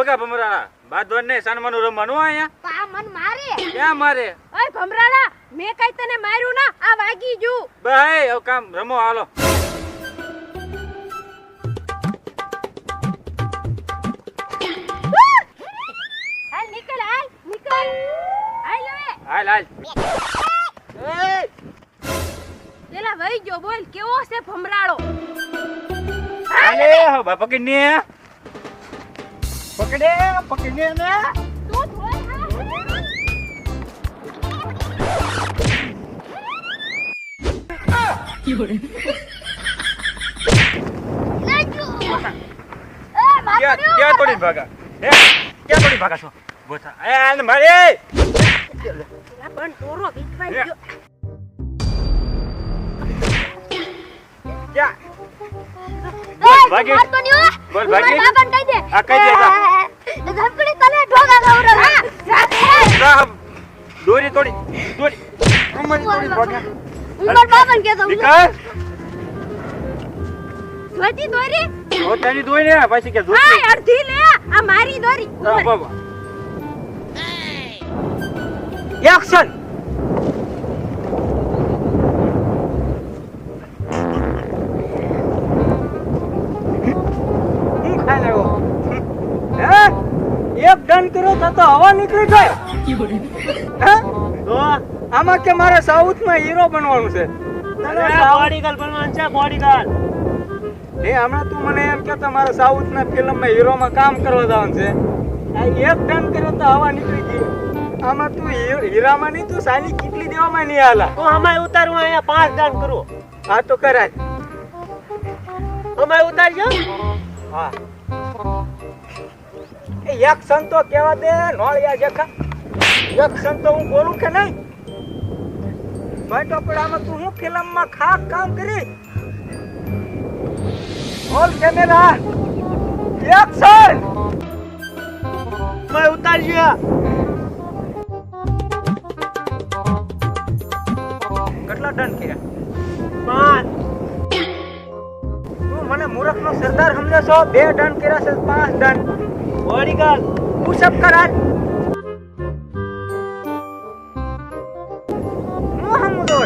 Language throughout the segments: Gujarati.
ભાગા ભમરાળા બાદવન ને સાનમાનું રમવાનું અહીંયા પા મન મારે ક્યાં મારે ઓય ભમરાડા મેં કઈ તને માર્યું ના આ વાગી જુ ભાઈ હવે કામ રમો હાલો હાલ નીકળ હાલ હવે હાલ એ પેલા વઈ ગયો બોલ કેવો છે ભમરાડો હાલે હવે પકડને પકડે ને તું ધોઈ ક્યાં તોડી ભાગા ક્યાં તોડી ભાગા છો બોથા એ મારે પણ ટોરો વિખવાઈ ગયો ક્યાં ભાગી મારતો ની હો બોલ ભાગી બાબાને કહી દે આ કહી દે ધમકડી તને ઢોગા ખવડાવ સાહેબ દોરી તોડી અમારી તોડી ભાગા ઉમર બાબાને કે તો નિકાલ જોઈતી દોરી ઓતાની દોઈ ને પાછી કે દોરી આ અડધી લે આ મારી દોરી બાબા એક્શન એક ડન કર્યો તો હવા નીકળી જાય તો આમાં કે મારે સાઉથ માં હીરો બનવાનું છે બોડીગાર્ડ બનવાનું છે બોડીગાર્ડ એ હમણાં તું મને એમ કે મારે સાઉથ ના ફિલ્મ માં હીરો માં કામ કરવા જવાનું છે આ એક ડન કર્યો તો હવા નીકળી ગઈ આમાં તું હીરામાં નહીં તું સાલી કેટલી દેવામાં નહીં હાલા હું અમાય ઉતારું અહીંયા 5 દાન કરું હા તો કરાય અમાય ઉતારજો હા એક સંતો કેવા દે નોળિયા જેખા એક સંતો હું બોલું કે નહીં ભાઈ પણ આમાં તું હું ફિલ્મ માં ખાસ કામ કરી ઓલ કેમેરા એક્શન અમાય ઉતારજો કેટલા ડન કર્યા 5 તું મને મૂર્ખ નો સરદાર સમજે છો 2 ડન કર્યા છે 5 ડન બોડીગાર્ડ પુશઅપ કરાય હું સમજો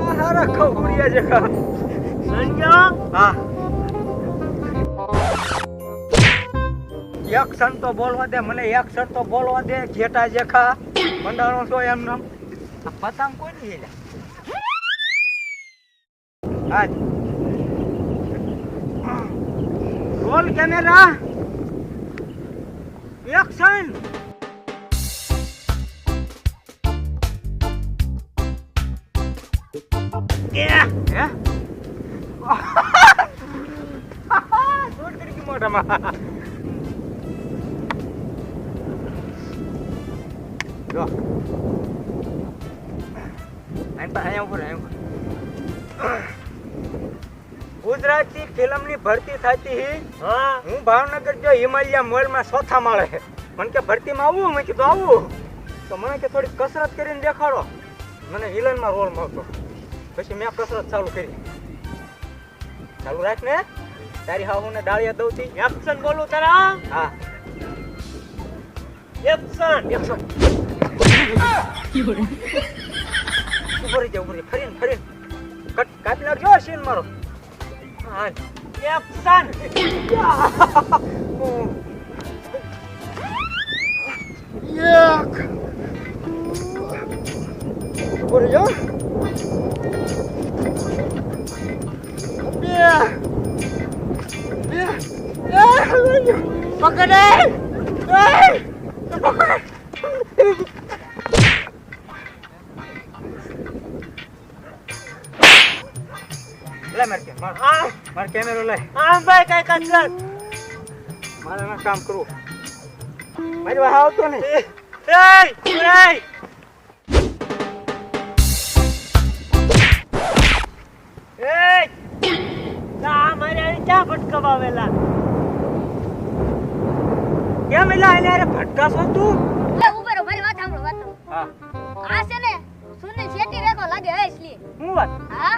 આ હારા ખબુરિયા જેખા સંજો હા એક્શન તો બોલવા દે મને એક્શન તો બોલવા દે ઘેટા જેખા મંડાણો છો એમ નામ પતંગ કોઈ નહીં લે આજ રોલ કેમેરા એક્શન હે શૂટ કરી કે મોઢામાં જો અહીંયા ઉપર ગુજરાતી ફિલ્મની ભરતી થતી હા હું ભાવનગર જો હિમાલય મોલમાં ચોથા માળે મને કે ભરતીમાં આવું મેં કીધું આવું તો મને કે થોડી કસરત કરીને દેખાડો મને વિલનમાં રોલ મળતો પછી મેં કસરત ચાલુ કરી ચાલુ રાખ ને તારી હાહુને ડાળિયા દઉં થી એક્શન બોલું તારા હા એક્શન ઉપર ફરીને કટ કાપી નાખજો સીન મારો હા એક્શન એક ઉપર જો પકડે લે માર કેમેરો લે આમ ભાઈ કઈ કસરત મારે ના કામ કરવું મારી વાહ આવતો નહીં એ તા મારે ક્યાં ભટકાવેલા કેમ એલા એને અરે ભટકાશો તું એ ઉભરો મારી વાત સાંભળો હા આ છે ને સુની શેટી રેખો લાગે હે इसलिए હું વાત હા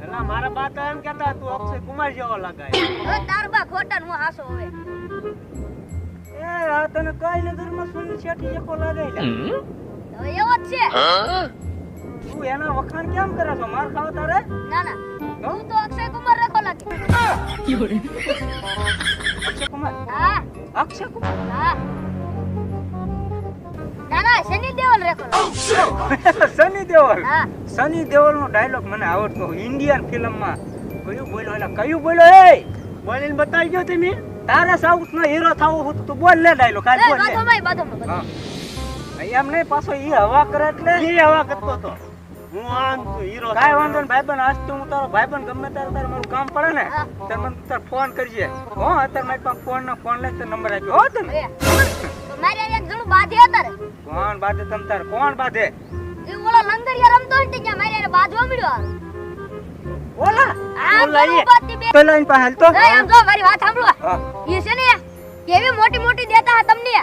એલા મારા બા તો એમ કહેતા તું અક્ષય કુમાર જેવો લગાય હવે તાર બા ખોટા નું હાસો હવે તને કઈ નજરમાં સુનિલ શેઠી જેવો લાગે લ્યા. તો એવો જ છે. તું એના વખાણ કેમ કરે છો? માર ખાવ તારે? ના ના તું તો અક્ષય કુમાર રેખો લાગે. અક્ષય કુમાર? હા અક્ષય કુમાર? હા ના ના સની દેઓલ રેખો લાગે. સની દેઓલ. હા સની દેઓલનો ડાયલોગ મને આવડતો. ઇન્ડિયન ફિલ્મમાં કયું બોલ્યો એટલે કયું બોલ્યો? એ બોલીને બતાવી ગયો તમે. તારે સાઉથનો હીરો થાવું હોય તો બોલ લે ડાયલોગ. કાલ બોલ લે. બાધોમાં હા એમ નહીં, પાછો ઈ હવા કરે એટલે એ હવા કરતો તો હું આમ તો હીરો કાંઈ વાંધો નહીં ભાઈબંધ. આજ તો હું તારો ભાઈબંધ ગમે ત્યારે તારે મારું કામ પડે ને હા. ત્યારે મને તાર ફોન કરજે. હો અત્યારે મારી પાસે ફોન લઈ તો નંબર આપ્યો હો તને. તો મારે એક જણું બાધે હતા રે. કોણ બાંધે તમ તાર? કોણ બાંધે? એ ઓલો લંગરિયા રમતો હોય ને ત્યાં મારે એને બાધવા મળ્યો. ઓલા આ ઓલા જણું એ. બાધી બે. પેલા એની પાસે હાલ તો એ આમ જો મારી વાત સાંભળો. હા. એ છે ને કેવી મોટી મોટી દેતા હા તમને.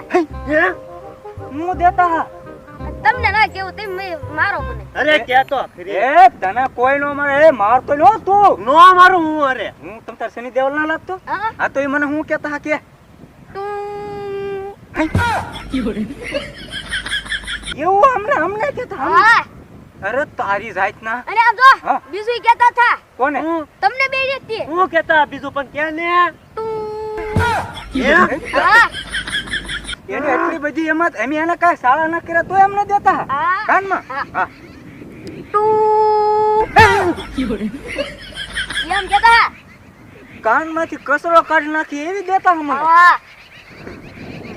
હે? હું દેતા હા. તમને ના કેવું તમે મારો મને. અરે કેતો એ તને કોઈ નો મારે. એ મારતો લ્યો તું. નો મારું હું અરે હું તમ તાર સની દેઓલ ના લાગતો? હા આ તો ઈ મને હું કહેતા હા કે તું એવું અમને કહેતા હા. હા અરે તારી જાત ના. અને આમ જો હા. બીજું કહેતા હતા કોને? હું તમને બે રીતથી હું કેતા બીજું પણ કે ને હા એને એટલી બધી એમાં એમ એને કાંઈ શાળા ના કર્યા તો એમને દેતા હા. હા કાનમાં હા. હા. એમ કહેતા કાનમાંથી કચરો કાઢી નાખી એવી દેતા હા મને. હા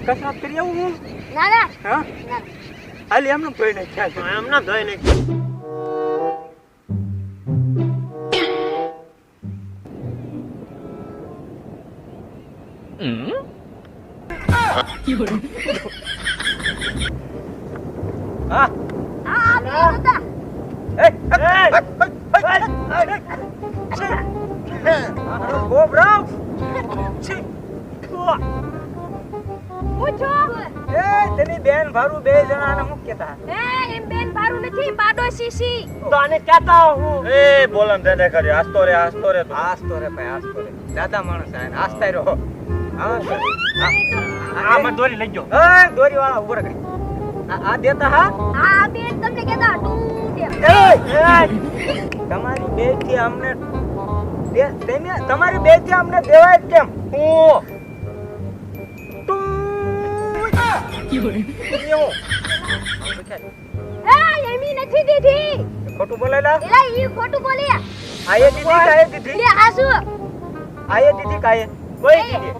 કસરત કરી આવું હું. ના ના હા ના હાલી એમને ધોઈ નાખ્યા છે. એમ ના ધોઈ નહીં. હા આ બે હતા. એ ગોબરાવ છી. પૂછો એ તેની બેન ભારું બે જણાને હું કહેતા એ એમ બેન ભારું નથી પાડો સીસી. તો આને કેતા હું એ બોલમ દે કરી આસ્તો રે આસ્તો રે ભાઈ આસ્તો રે. દાદા માણસ આ આસ્તા રહ્યો. હા આમાં દોરી લઈ ગયો. એ દોરી વાળા ઉભો રહે. આ દેતા હા. આ બેન તમને કહેતા તું દે. તમારી બે થી અમને તમારી બે થી અમને દેવાય જ કેમ? હું એવું. એ એમી નથી દીધી. ખોટું બોલેલા. એલા ઈ ખોટું બોલી. આયે દીધી કાયે દીધી? લે હાસુ આયે દીધી કાયે? કોઈ દીધી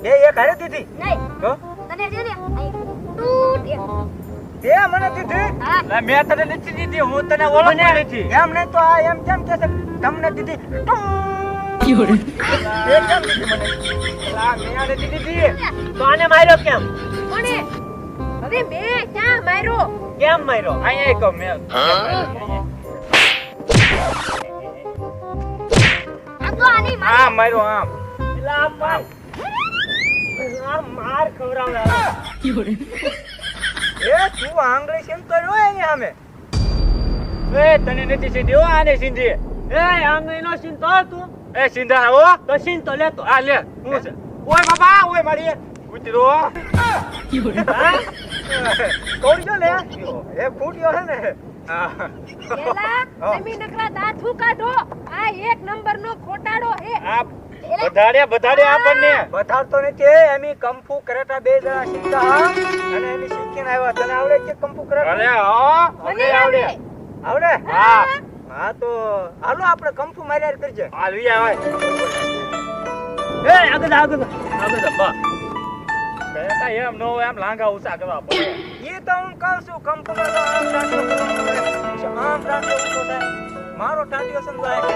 બે એક હારે દીધી. નહીં તો તને દે ને તું દે. તે મને દીધી. હા મેં તને નથી દીધી હું તને ઓળખતો નથી. એમ નહીં તો આ એમ કેમ કે છે તમને દીધી? એ કેમ દીધી મને? આ મેં નથી દીધી. તો આને માર્યો કેમ કોણે હવે મે ક્યાં માર્યો? કેમ માર્યો અહીંયા કહો મેં. આ તો આની મારી. આમ માર્યો આમ. એલા માર ખવરાવે એ તું આંગળી સેમ તો રહ્યો એની સામે. એ તને નથી સીધી હો આને સીધી. એ આંગળી નો સીન તો તું એ સીધા હો. તો સીન તો લેતો આ લે હું છે. ઓય બાબા ઓય મારી કૂતરો. તોડજો લે. એ ફૂટ્યો છે ને. હા. એલા તમે નકરા દાંત હું કાઢો. આ એક નંબર નો ખોટાડો એ. આ બધાડે આપણને. બતાવતો નથી એમી કંફુ કરેટા બે જણા શીખતા હા અને એમી શીખીને આવ્યા. તને આવડે કે કંફુ કરેટા? અરે હા મને અમને આવડે. આવડે? હા હા તો હાલો આપણે કંફુ માર્યા કરજે. હાલવી આવે. એ આગળ આગળ બા બેટા એમ નો એમ લાંગા ઊંચા કરવા પડે. એ તો હું કહું છું કંફુમાં તો આમ ટાંટિયો કરવાનો હોય. આમ ટાંટિયો ઊંચો થાય. મારો ટાંટિયો સમજાય કે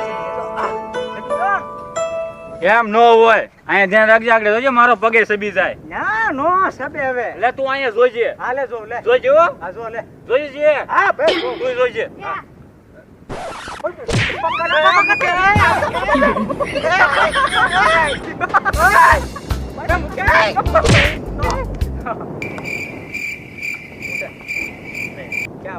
એમ નો હોય. અહીંયા ધ્યાન રાખજે આગળ જોજે મારો પગે સબી જાય. ના નો સબે હવે. એટલે તું અહીંયા જોજે. હાલે જો લે. જોજે હો. આ જો લે. જોજે. હા ભાઈ જો. તું જોજે. क्या